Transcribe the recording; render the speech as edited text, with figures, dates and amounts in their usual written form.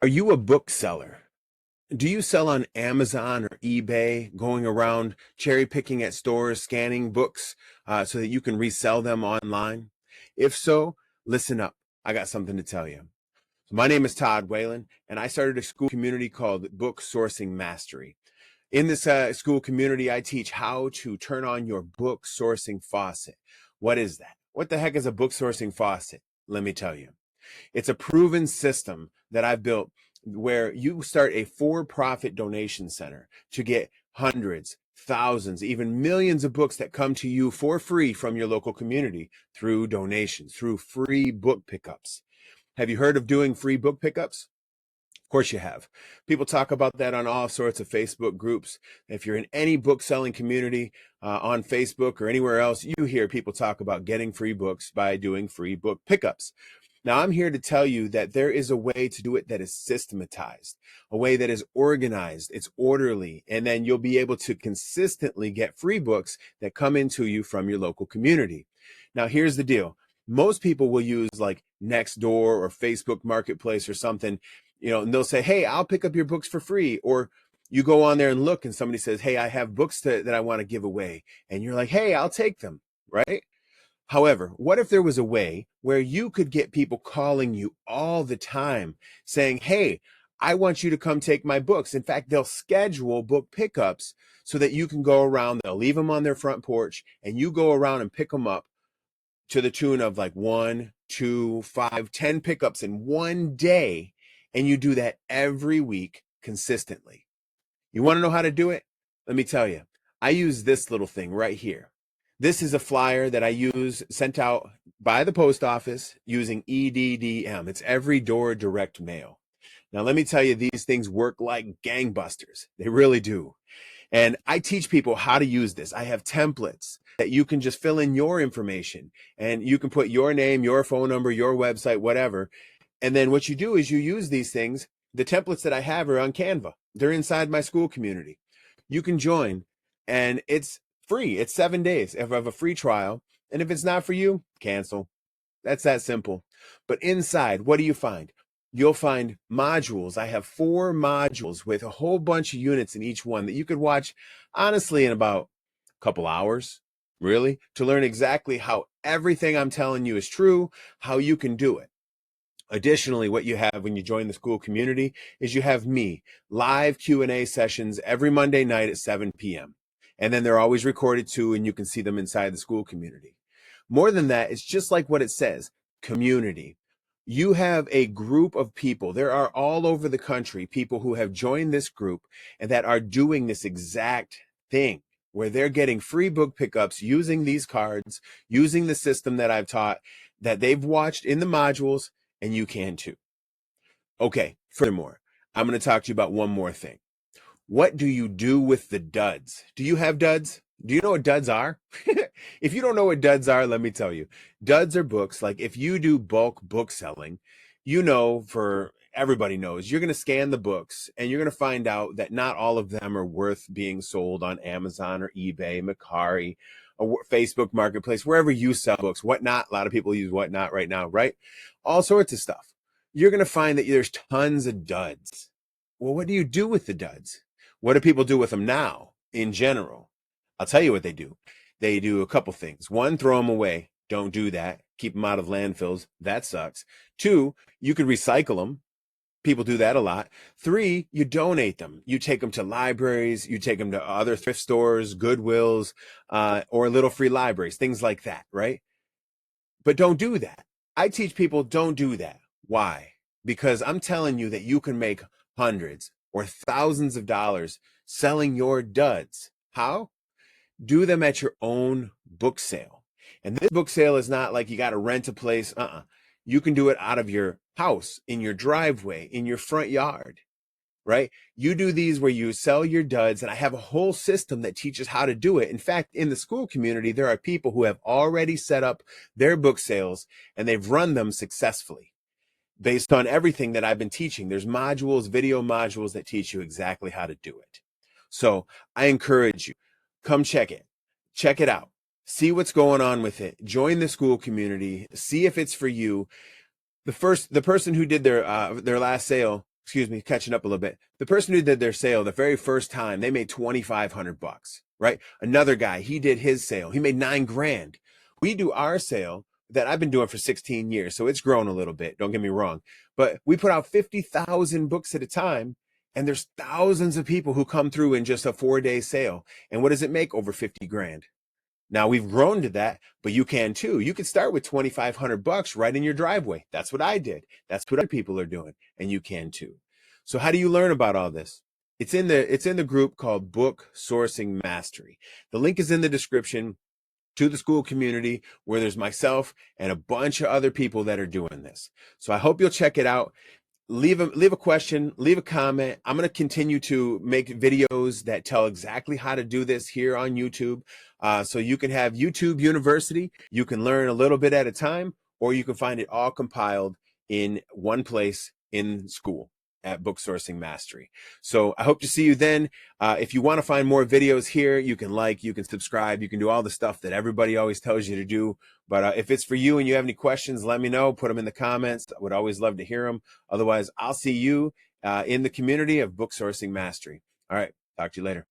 Are you a bookseller? Do you sell on Amazon or eBay, going around cherry picking at stores, scanning books so that you can resell them online? If so, listen up. I got something to tell you. So my name is Todd Whalen, and I started a school community called Book Sourcing Mastery. In this school community, I teach how to turn on your book sourcing faucet. What is that? What the heck is a book sourcing faucet? Let me tell you. It's a proven system that I've built where you start a for-profit donation center to get hundreds, thousands, even millions of books that come to you for free from your local community through donations, through free book pickups. Have you heard of doing free book pickups? Of course you have. People talk about that on all sorts of Facebook groups. If you're in any book selling community on Facebook or anywhere else, you hear people talk about getting free books by doing free book pickups. Now, I'm here to tell you that there is a way to do it that is systematized, a way that is organized, it's orderly, and then you'll be able to consistently get free books that come into you from your local community. Now, here's the deal. Most people will use like Nextdoor or Facebook Marketplace or something, and they'll say, hey, I'll pick up your books for free. Or you go on there and look and somebody says, hey, I have books that I want to give away. And you're like, hey, I'll take them, right? However, what if there was a way where you could get people calling you all the time saying, hey, I want you to come take my books. In fact, they'll schedule book pickups so that you can go around, they'll leave them on their front porch and you go around and pick them up to the tune of like 1, 2, 5, 10 pickups in one day. And you do that every week consistently. You want to know how to do it? Let me tell you. I use this little thing right here. This is a flyer that I use sent out by the post office using EDDM. It's every door direct mail. Now, let me tell you, these things work like gangbusters. They really do. And I teach people how to use this. I have templates that you can just fill in your information and you can put your name, your phone number, your website, whatever. And then what you do is you use these things. The templates that I have are on Canva. They're inside my school community. You can join and it's free. It's 7 days of a free trial. And if it's not for you, cancel. That's that simple. But inside, what do you find? You'll find modules. I have 4 modules with a whole bunch of units in each one that you could watch honestly in about a couple hours, really, to learn exactly how everything I'm telling you is true, how you can do it. Additionally, what you have when you join the school community is you have me, live Q&A sessions every Monday night at 7 p.m. And then they're always recorded too, and you can see them inside the school community. More than that, it's just like what it says, community. You have a group of people. There are all over the country people who have joined this group and that are doing this exact thing where they're getting free book pickups using these cards, using the system that I've taught, that they've watched in the modules, and you can too. Okay, furthermore, I'm going to talk to you about one more thing. What do you do with the duds? Do you have duds? Do you know what duds are? If you don't know what duds are, let me tell you. Duds are books. Like if you do bulk book selling, for everybody knows, you're going to scan the books and you're going to find out that not all of them are worth being sold on Amazon or eBay, Mercari, or Facebook Marketplace, wherever you sell books, Whatnot. A lot of people use Whatnot right now, right? All sorts of stuff. You're going to find that there's tons of duds. Well, what do you do with the duds? What do people do with them now in general? I'll tell you what they do. They do a couple things. One, throw them away. Don't do that. Keep them out of landfills. That sucks. 2, you could recycle them. People do that a lot. 3, you donate them. You take them to libraries. You take them to other thrift stores, Goodwills, or little free libraries, things like that, right? But don't do that. I teach people don't do that. Why? Because I'm telling you that you can make hundreds or thousands of dollars selling your duds. How? Do them at your own book sale. And this book sale is not like you got to rent a place. You can do it out of your house, in your driveway, in your front yard, right? You do these where you sell your duds, and I have a whole system that teaches how to do it. In fact, in the school community, there are people who have already set up their book sales and they've run them successfully based on everything that I've been teaching. There's modules, video modules that teach you exactly how to do it. So I encourage you, come check it out, see what's going on with it, join the school community, see if it's for you. The person who did their last sale excuse me, catching up a little bit. The person who did their sale the very first time, they made 2,500 bucks, right? Another guy, he did his sale. He made 9 grand. We do our sale that I've been doing for 16 years. So it's grown a little bit. Don't get me wrong, but we put out 50,000 books at a time. And there's thousands of people who come through in just a 4-day sale. And what does it make? Over 50 grand. Now we've grown to that, but you can too. You could start with 2,500 bucks right in your driveway. That's what I did. That's what other people are doing, and you can too. So how do you learn about all this? It's in the group called Book Sourcing Mastery. The link is in the description to the school community where there's myself and a bunch of other people that are doing this. So I hope you'll check it out. Leave a question, leave a comment. I'm going to continue to make videos that tell exactly how to do this here on YouTube. So you can have YouTube University. You can learn a little bit at a time, or you can find it all compiled in one place in school at Book Sourcing Mastery. So I hope to see you then. If you want to find more videos here, you can like, you can subscribe, you can do all the stuff that everybody always tells you to do. But if it's for you and you have any questions, let me know. Put them in the comments. I would always love to hear them. Otherwise, I'll see you in the community of Book Sourcing Mastery. All right. Talk to you later.